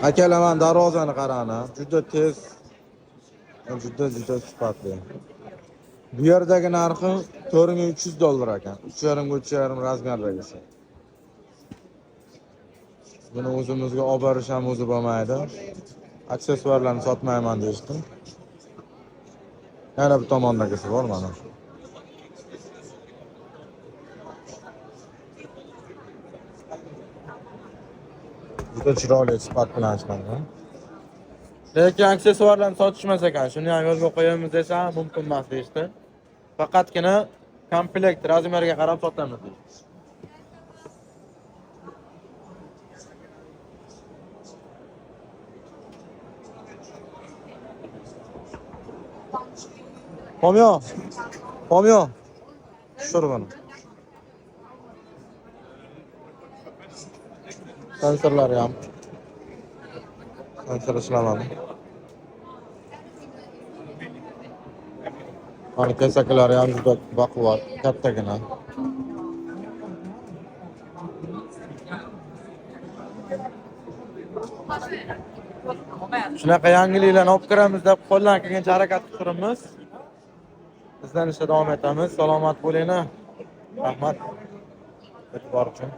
Akalaman darvozani qarana. Juda tez, juda sifatli. Bu yerdagi narxi $4300 ekan. 3,5 razmerdagisi. Buni o'zimizga olib borish ham o'zi bo'lmaydi. Aksessuarlarni sotmayman deyishdim. Yana bir tomondagisi bor mana. Juda chiroyli sifat bilan ishlangan. Lekin aksessuarlarni sotishmas ekan. Shuni ham yo'lga qo'yamiz desa mumkin emas deyishdi. Faqatgina komplekt razmeriga qarab sotamiz deydi. Pomyo. Tushir buni. Sensorlari ham. Sensor ishlamadi. Mana kesaklari ham juda baquvvat, kattagina. Shunaqa yangiliklarni olib kiramiz deb qo'ldan kelgancha harakat qilib turibmiz. Izlanishda davom etamiz. Salomat bo'linglar. Rahmat. E'tibor uchun.